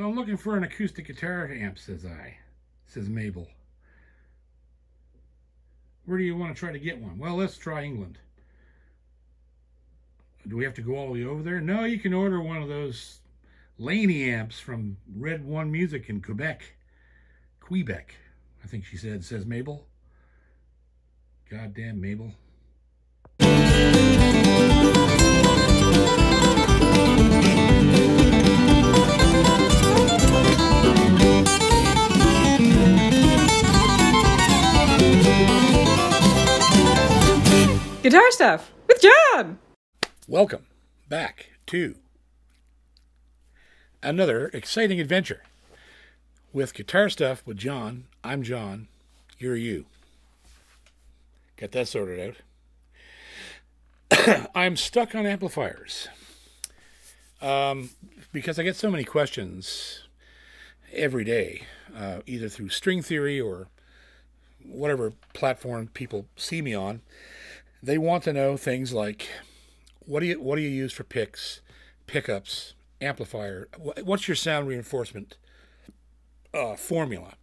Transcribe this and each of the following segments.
So I'm looking for an acoustic guitar amp, says Mabel. Where do you want to try to get one? Well, let's try England. Do we have to go all the way over there? No, you can order one of those Laney amps from Red One Music in Quebec, I think she said, says Mabel. Goddamn Mabel. Guitar Stuff with John! Welcome back to another exciting adventure with Guitar Stuff with John. I'm John. You're you. Got that sorted out. I'm stuck on amplifiers because I get so many questions every day, either through string theory or whatever platform people see me on. They want to know things like, what do you use for pickups, amplifier? What's your sound reinforcement formula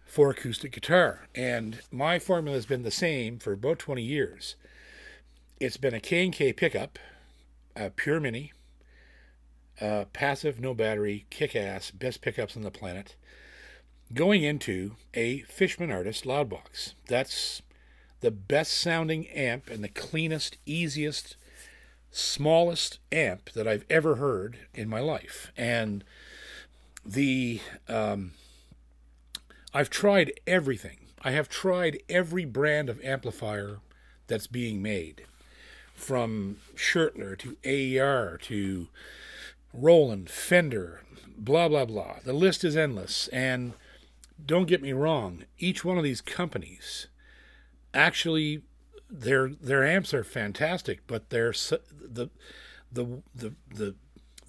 for acoustic guitar? And my formula has been the same for about 20 years. It's been a K&K pickup, a pure mini, passive, no battery, kick-ass, best pickups on the planet, going into a Fishman Artist Loudbox. That's the best sounding amp and the cleanest, easiest, smallest amp that I've ever heard in my life. And I've tried everything. I have tried every brand of amplifier that's being made, from Schertler to AER to Roland, Fender, blah, blah, blah. The list is endless. And don't get me wrong, each one of these companies, actually, their amps are fantastic, but the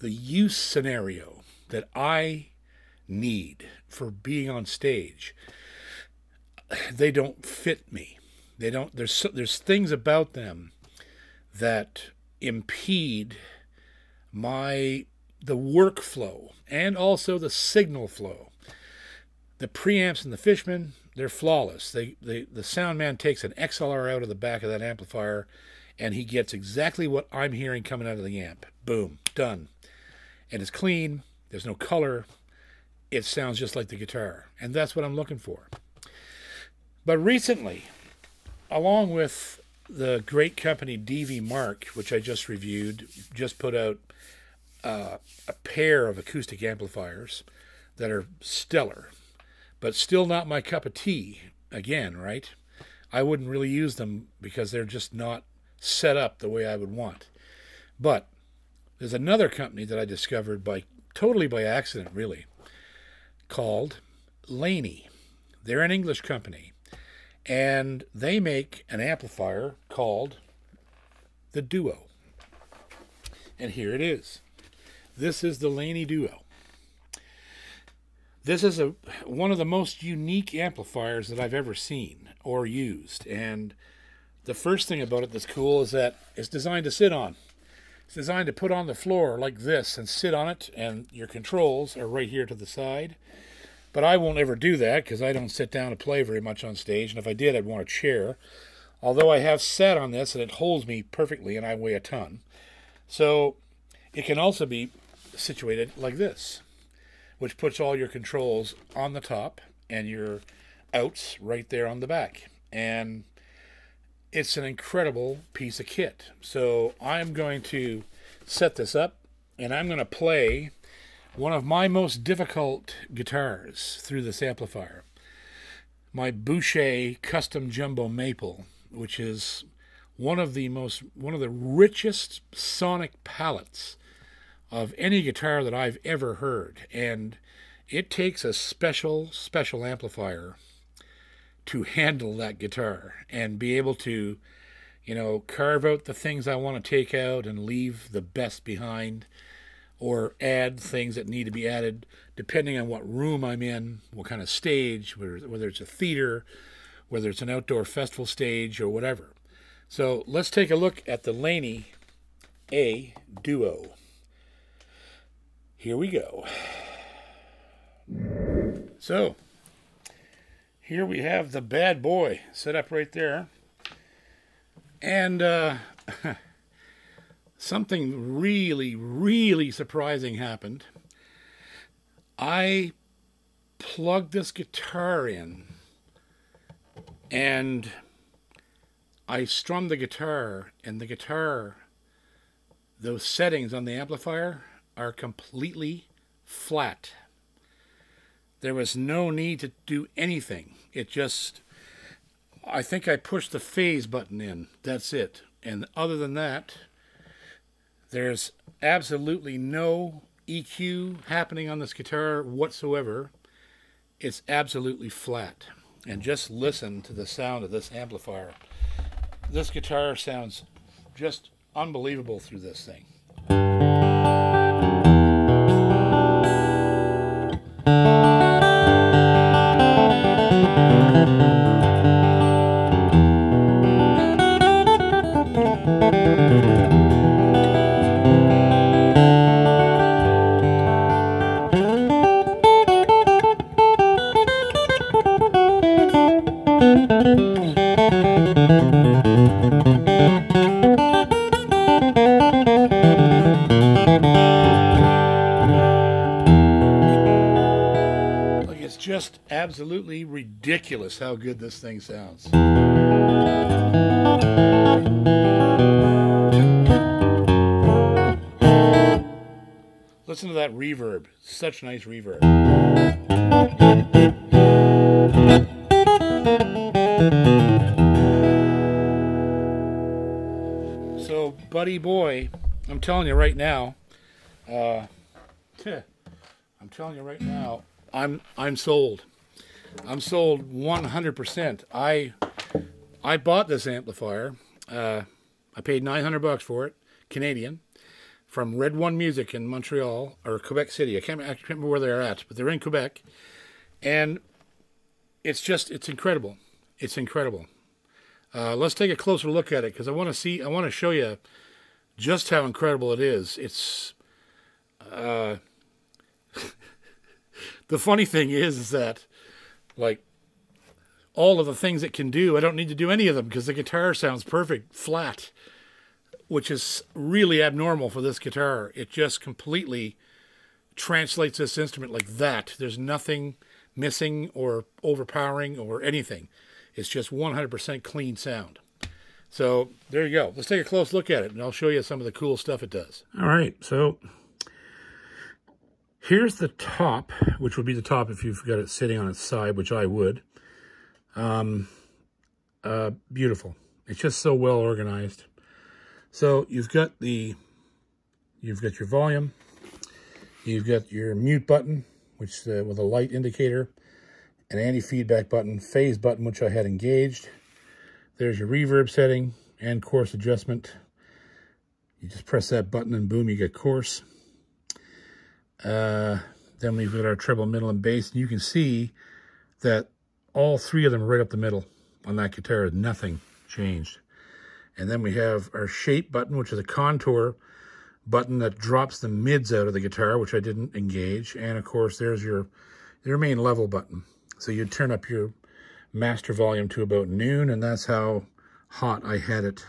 use scenario that I need for being on stage, they don't fit me. They don't. There's things about them that impede the workflow and also the signal flow. The preamps in the Fishman, they're flawless. The sound man takes an XLR out of the back of that amplifier, and he gets exactly what I'm hearing coming out of the amp. Boom, done. And it's clean. There's no color. It sounds just like the guitar, and that's what I'm looking for. But recently, along with the great company DV Mark, which I just reviewed, just put out a pair of acoustic amplifiers that are stellar, but still not my cup of tea, again, right? I wouldn't really use them because they're just not set up the way I would want. But there's another company that I discovered totally by accident, really, called Laney. They're an English company, and they make an amplifier called the Duo. And here it is. This is the Laney Duo. This is one of the most unique amplifiers that I've ever seen or used. And the first thing about it that's cool is that it's designed to sit on. It's designed to put on the floor like this and sit on it, and your controls are right here to the side. But I won't ever do that because I don't sit down to play very much on stage, and if I did, I'd want a chair. Although I have sat on this, and it holds me perfectly, and I weigh a ton. So it can also be situated like this, which puts all your controls on the top and your outs right there on the back. And it's an incredible piece of kit. So I'm going to set this up, and I'm going to play one of my most difficult guitars through this amplifier. My Boucher Custom Jumbo Maple, which is one of the richest sonic palettes of any guitar that I've ever heard. And it takes a special amplifier to handle that guitar and be able to, carve out the things I want to take out and leave the best behind, or add things that need to be added depending on what room I'm in, what kind of stage, whether it's a theater, whether it's an outdoor festival stage, or whatever. So let's take a look at the Laney A Duo. Here we go. So, here we have the bad boy set up right there. And something really, really surprising happened. I plugged this guitar in, and I strummed the guitar, and the guitar, those settings on the amplifier are completely flat. There was no need to do anything. It just, I think I pushed the phase button in. That's it. And other than that, there's absolutely no EQ happening on this guitar whatsoever. It's absolutely flat. And just listen to the sound of this amplifier. This guitar sounds just unbelievable through this thing. It's just absolutely ridiculous how good this thing sounds. Listen to that reverb. Such nice reverb. So, buddy boy, I'm telling you right now, I'm sold. I'm sold 100%. I bought this amplifier. I paid $900 for it, Canadian, from Red One Music in Montreal or Quebec City. I can't remember where they're at, but they're in Quebec, and it's incredible. It's incredible. Let's take a closer look at it because I want to show you just how incredible it is. It's the funny thing is that, like, all of the things it can do, I don't need to do any of them because the guitar sounds perfect, flat, which is really abnormal for this guitar. It just completely translates this instrument like that. There's nothing missing or overpowering or anything. It's just 100% clean sound. So there you go. Let's take a close look at it, and I'll show you some of the cool stuff it does. All right, so here's the top, which would be the top if you've got it sitting on its side, which I would. Beautiful. It's just so well organized. So you've got your volume, you've got your mute button, which with a light indicator, an anti-feedback button, phase button, which I had engaged. There's your reverb setting and coarse adjustment. You just press that button and boom, you get coarse. Then we've got our treble, middle, and bass. And you can see that all three of them are right up the middle on that guitar. Nothing changed. And then we have our shape button, which is a contour button that drops the mids out of the guitar, which I didn't engage. And of course, there's your main level button. So you turn up your master volume to about noon, and that's how hot I had it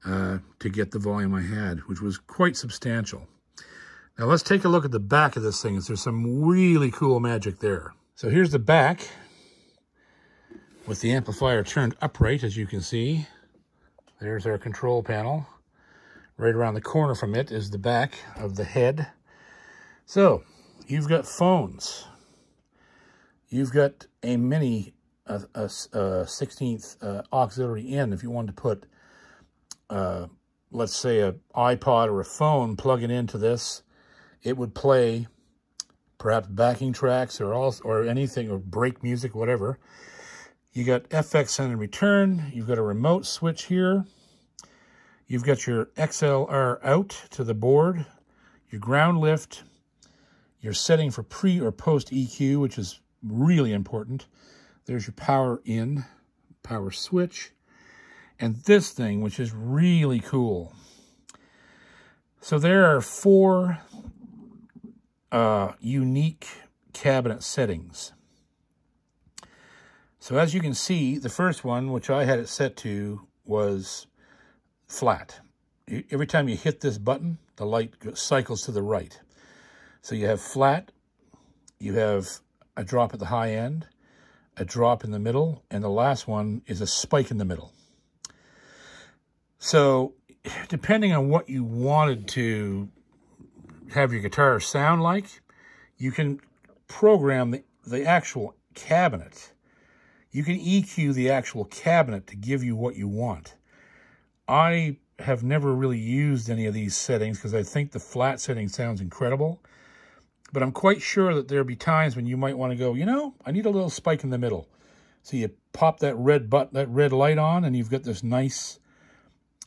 to get the volume I had, which was quite substantial. Now let's take a look at the back of this thing. There's some really cool magic there. So here's the back with the amplifier turned upright, as you can see. There's our control panel. Right around the corner from it is the back of the head. So you've got phones. You've got a mini 16th auxiliary in if you want to put, let's say, an iPod or a phone, plug it into this. It would play perhaps backing tracks or anything, or break music, whatever. You got FX send and return. You've got a remote switch here. You've got your XLR out to the board, your ground lift, your setting for pre or post EQ, which is really important. There's your power in, power switch, and this thing, which is really cool. So there are 4 unique cabinet settings. So as you can see, the first one, which I had it set to, was flat. Every time you hit this button, the light cycles to the right. So you have flat, you have a drop at the high end, a drop in the middle, and the last one is a spike in the middle. So depending on what you wanted to have your guitar sound like, you can program the actual cabinet. You can EQ the actual cabinet to give you what you want. I have never really used any of these settings because I think the flat setting sounds incredible. But I'm quite sure that there'll be times when you might want to go, you know, I need a little spike in the middle. So you pop that red light on, and you've got this nice,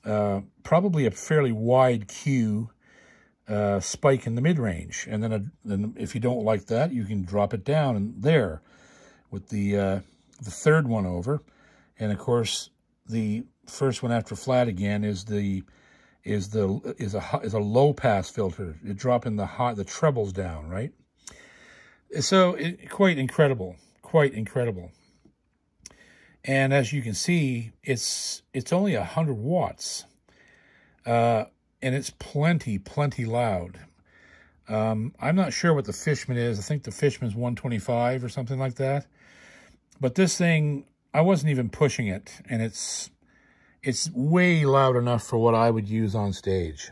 probably a fairly wide Q spike in the mid-range. And then if you don't like that, you can drop it down and there with the third one over. And of course, the first one after flat again is a low pass filter. You drop in the trebles down, right? So quite incredible, quite incredible. And as you can see, it's only 100 watts, and it's plenty loud. I'm not sure what the Fishman is. I think the Fishman's 125 or something like that. But this thing, I wasn't even pushing it, and it's way loud enough for what I would use on stage.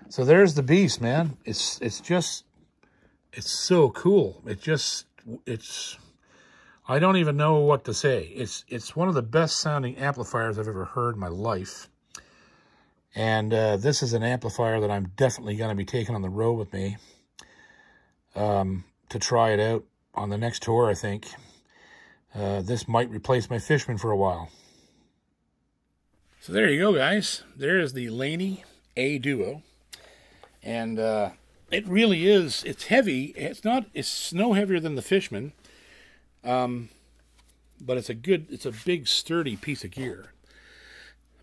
So there's the beast, man. It's so cool. I don't even know what to say. It's one of the best sounding amplifiers I've ever heard in my life. And this is an amplifier that I'm definitely going to be taking on the road with me to try it out on the next tour, I think. This might replace my Fishman for a while. So there you go, guys. There is the Laney A Duo. And it really is, it's heavy. It's no heavier than the Fishman. But it's a big, sturdy piece of gear.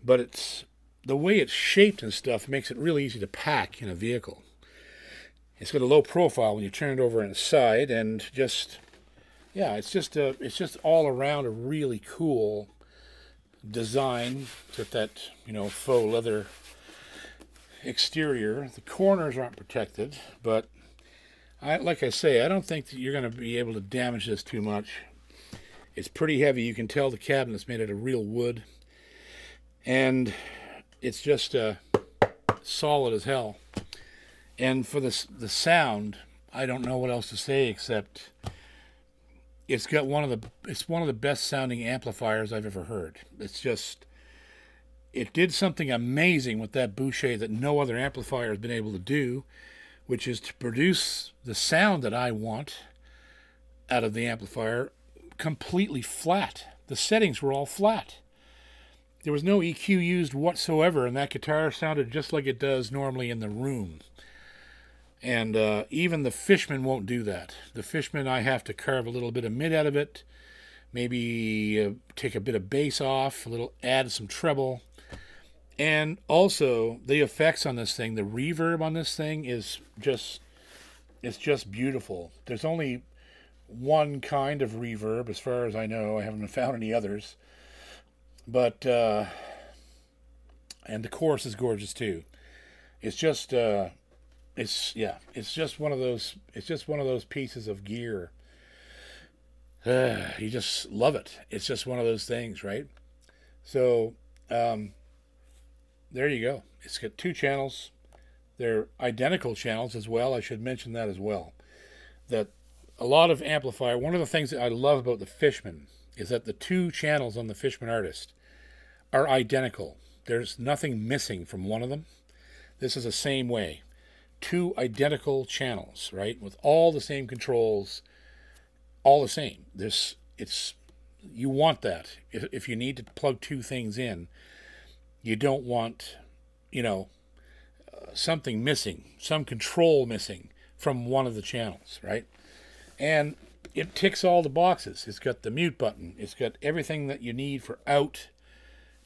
But the way it's shaped and stuff makes it really easy to pack in a vehicle. It's got a low profile when you turn it over on its side, and it's just all around a really cool design with that, faux leather exterior. The corners aren't protected, but like I say, I don't think that you're going to be able to damage this too much. It's pretty heavy. You can tell the cabinet's made out of real wood, and it's just solid as hell. And for the sound, I don't know what else to say except it's one of the best sounding amplifiers I've ever heard. It did something amazing with that boucher that no other amplifier has been able to do, which is to produce the sound that I want out of the amplifier completely flat. The settings were all flat. There was no EQ used whatsoever, and that guitar sounded just like it does normally in the room. And even the Fishman won't do that. The Fishman, I have to carve a little bit of mid out of it, maybe take a bit of bass off, add some treble. And also, the effects on this thing, the reverb on this thing it's just beautiful. There's only one kind of reverb, as far as I know. I haven't found any others. But, and the chorus is gorgeous too. It's just one of those pieces of gear. You just love it. It's just one of those things, right? So, there you go. It's got 2 channels. They're identical channels as well. I should mention that as well. That a lot of amplifier, one of the things that I love about the Fishman is that the 2 channels on the Fishman Artist are identical. There's nothing missing from one of them. This is the same way. 2 identical channels, right? With all the same controls, all the same. You want that. If you need to plug 2 things in, you don't want, something missing, some control missing from one of the channels, right? And it ticks all the boxes. It's got the mute button. It's got everything that you need for out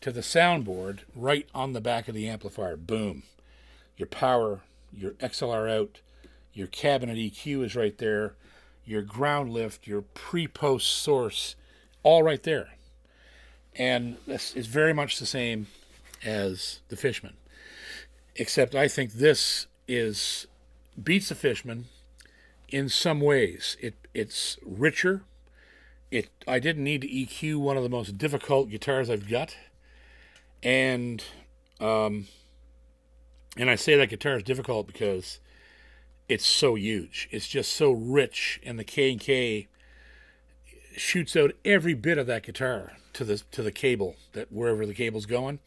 to the soundboard right on the back of the amplifier. Boom. Your power, your XLR out, your cabinet EQ is right there. your ground lift, your pre-post source, all right there. And this is very much the same as the Fishman, except I think this beats the Fishman in some ways. It's richer. I didn't need to EQ one of the most difficult guitars I've got, and I say that guitar is difficult because it's so huge. It's just so rich, and the K&K shoots out every bit of that guitar to the cable, that wherever the cable's going,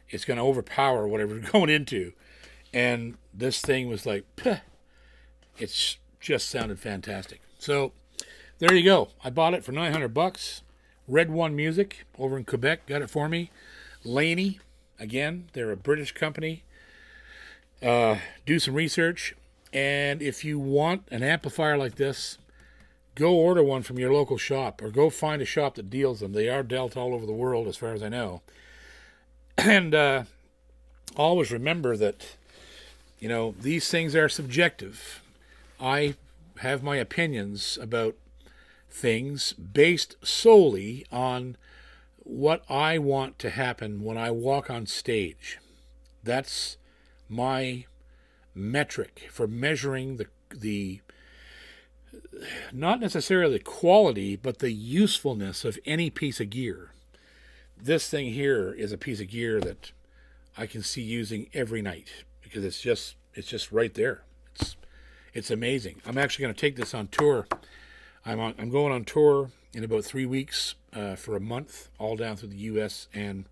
it's going to overpower whatever it's going into. And this thing was like, pah. It's just sounded fantastic. So there you go. I bought it for $900. Red One Music over in Quebec got it for me. Laney, again, they're a British company. Do some research, and if you want an amplifier like this, go order one from your local shop, or go find a shop that deals them. They are dealt all over the world, as far as I know. And always remember that, you know, these things are subjective. I have my opinions about things based solely on what I want to happen when I walk on stage. That's my metric for measuring the not necessarily the quality, but the usefulness of any piece of gear. This thing here is a piece of gear that I can see using every night, because it's just right there. It's amazing. I'm actually going to take this on tour. I'm going on tour in about 3 weeks for a month, all down through the U.S. and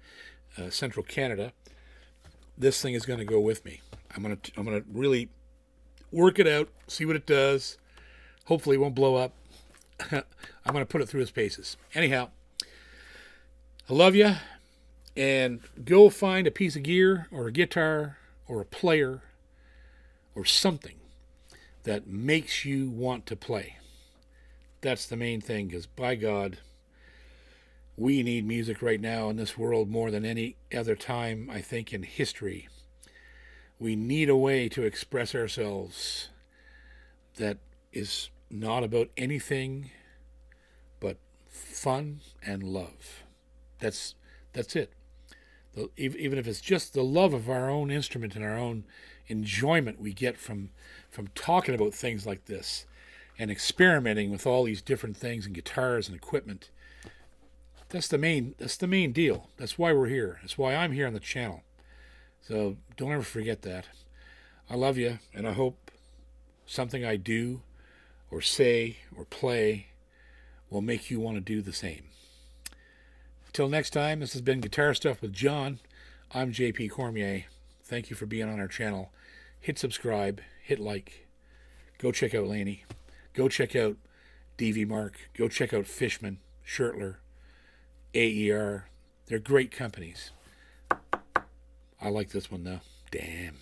central Canada. This thing is going to go with me. I'm gonna really work it out, see what it does. Hopefully it won't blow up. I'm going to put it through its paces. Anyhow, I love you, and go find a piece of gear or a guitar or a player or something that makes you want to play. That's the main thing, because by God, we need music right now in this world more than any other time, I think, in history. We need a way to express ourselves that is not about anything but fun and love. That's it. Even if it's just the love of our own instrument and our own enjoyment we get from talking about things like this and experimenting with all these different things and guitars and equipment. That's the main deal. That's why we're here. That's why I'm here on the channel. So don't ever forget that. I love you, and I hope something I do or say or play will make you want to do the same. Until next time, this has been Guitar Stuff with John. I'm JP Cormier. Thank you for being on our channel. Hit subscribe, hit like. Go check out Laney. Go check out DV Mark. Go check out Fishman, Shirtler, AER. They're great companies. I like this one though. Damn.